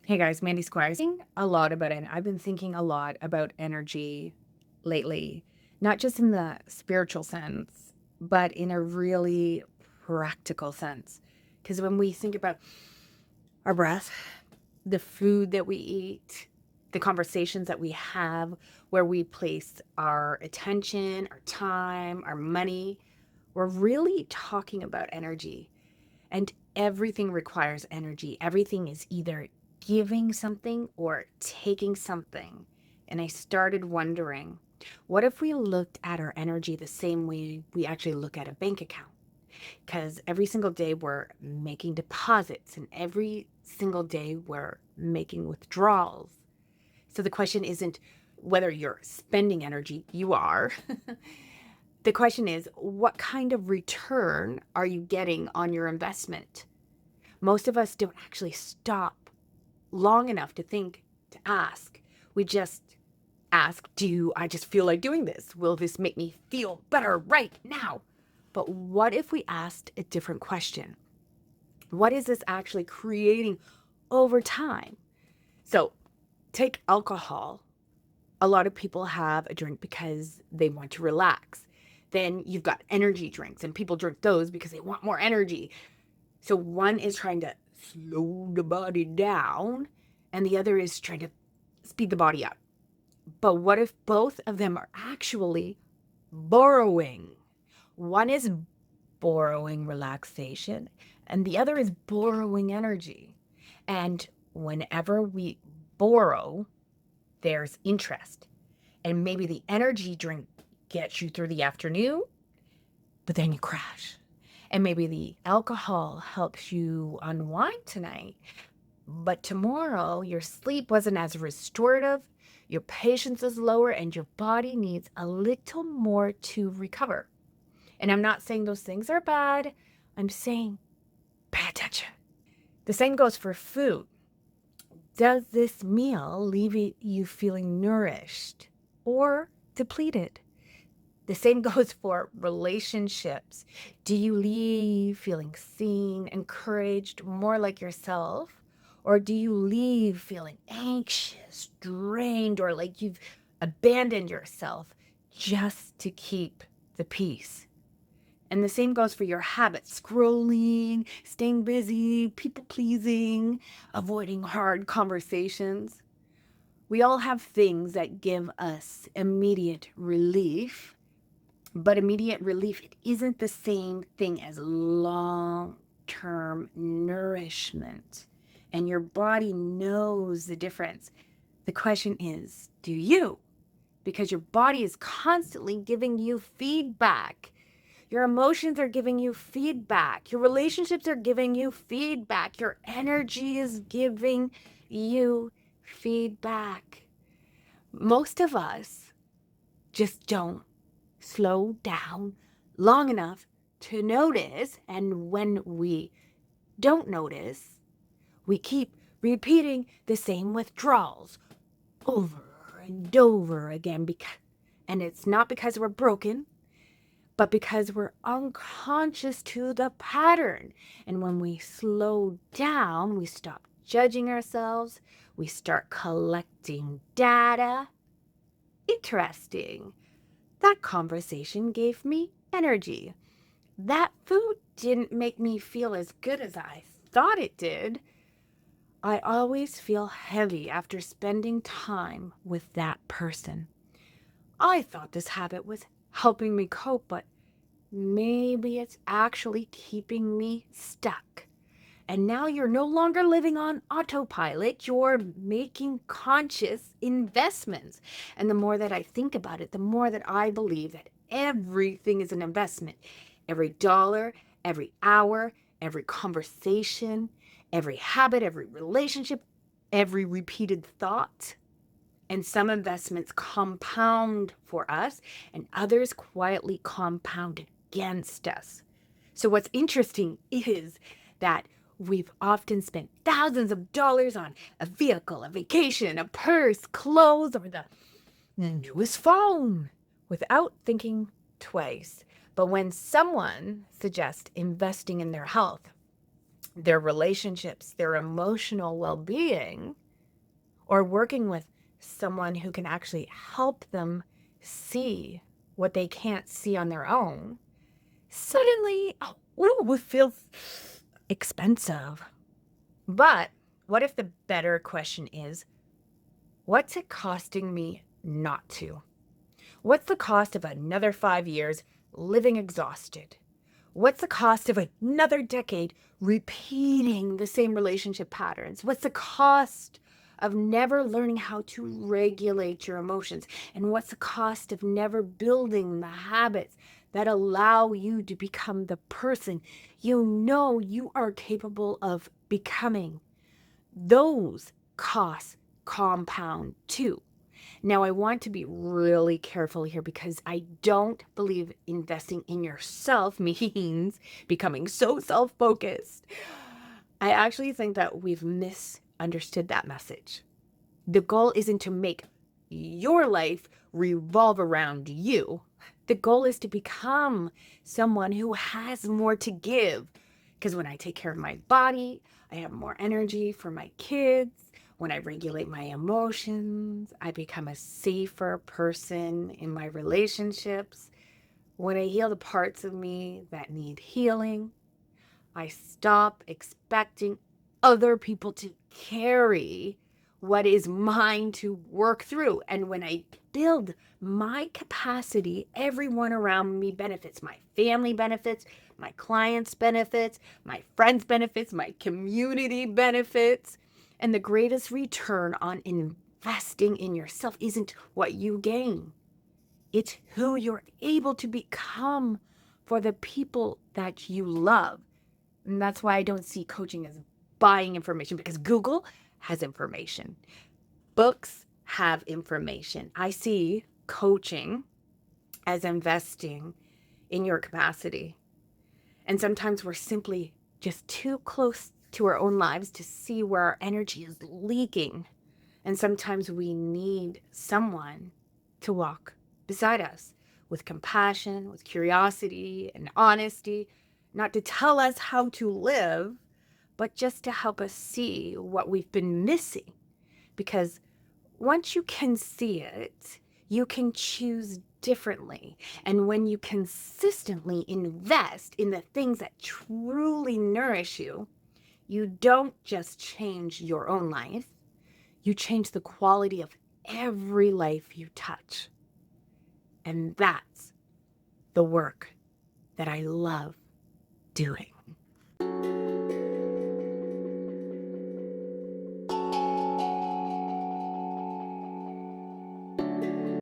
Hey guys, Mandy Squires. A lot about it. I've been thinking a lot about energy lately, not just in the spiritual sense, but in a really practical sense. Because when we think about our breath, the food that we eat, the conversations that we have, where we place our attention, our time, our money, we're really talking about energy. And everything requires energy. Everything is either giving something or taking something. And I started wondering, what if we looked at our energy the same way we actually look at a bank account? Because every single day we're making deposits and every single day we're making withdrawals. So the question isn't whether you're spending energy, you are. The question is, what kind of return are you getting on your investment? Most of us don't actually stop long enough to think, to ask. We just ask, do I just feel like doing this? Will this make me feel better right now? But what if we asked a different question? What is this actually creating over time? So take alcohol. A lot of people have a drink because they want to relax. Then you've got energy drinks, and people drink those because they want more energy. So one is trying to slow the body down, and the other is trying to speed the body up. But what if both of them are actually borrowing? One is borrowing relaxation, and the other is borrowing energy. And whenever we borrow, there's interest. And maybe the energy drink gets you through the afternoon, but then you crash. And maybe the alcohol helps you unwind tonight, but tomorrow your sleep wasn't as restorative, your patience is lower, and your body needs a little more to recover. And I'm not saying those things are bad, I'm saying pay attention. The same goes for food. Does this meal leave you feeling nourished or depleted? The same goes for relationships. Do you leave feeling seen, encouraged, more like yourself? Or do you leave feeling anxious, drained, or like you've abandoned yourself just to keep the peace? And the same goes for your habits, scrolling, staying busy, people pleasing, avoiding hard conversations. We all have things that give us immediate relief, but immediate relief, it isn't the same thing as long-term nourishment. And your body knows the difference. The question is, do you? Because your body is constantly giving you feedback. Your emotions are giving you feedback. Your relationships are giving you feedback. Your energy is giving you feedback. Most of us just don't slow down long enough to notice. And when we don't notice, we keep repeating the same withdrawals over and over again. And it's not because we're broken, but because we're unconscious to the pattern. And when we slow down, we stop judging ourselves, we start collecting data. Interesting. That conversation gave me energy. That food didn't make me feel as good as I thought it did. I always feel heavy after spending time with that person. I thought this habit was helping me cope, but maybe it's actually keeping me stuck. And now you're no longer living on autopilot. You're making conscious investments. And the more that I think about it, the more that I believe that everything is an investment. Every dollar, every hour, every conversation, every habit, every relationship, every repeated thought. And some investments compound for us, and others quietly compound against us. So, what's interesting is that we've often spent thousands of dollars on a vehicle, a vacation, a purse, clothes, or the newest phone without thinking twice. But when someone suggests investing in their health, their relationships, their emotional well-being, or working with someone who can actually help them see what they can't see on their own, suddenly, it feels expensive. But what if the better question is, what's it costing me not to? What's the cost of another 5 years living exhausted? What's the cost of another decade repeating the same relationship patterns? What's the cost of never learning how to regulate your emotions? And what's the cost of never building the habits that allow you to become the person you know you are capable of becoming? Those costs compound too. Now, I want to be really careful here because I don't believe investing in yourself means becoming so self-focused. I actually think that we've misunderstood that message. The goal isn't to make your life revolve around you. The goal is to become someone who has more to give. Because when I take care of my body, I have more energy for my kids. When I regulate my emotions, I become a safer person in my relationships. When I heal the parts of me that need healing, I stop expecting other people to carry what is mine to work through. And when I build my capacity, everyone around me benefits. My family benefits, my clients benefits, my friends benefits, my community benefits. And the greatest return on investing in yourself isn't what you gain. It's who you're able to become for the people that you love. And that's why I don't see coaching as buying information, because Google has information. Books have information. I see coaching as investing in your capacity. And sometimes we're simply just too close to our own lives to see where our energy is leaking. And sometimes we need someone to walk beside us with compassion, with curiosity and honesty, not to tell us how to live, but just to help us see what we've been missing. Because once you can see it, you can choose differently. And when you consistently invest in the things that truly nourish you, you don't just change your own life, you change the quality of every life you touch. And that's the work that I love doing.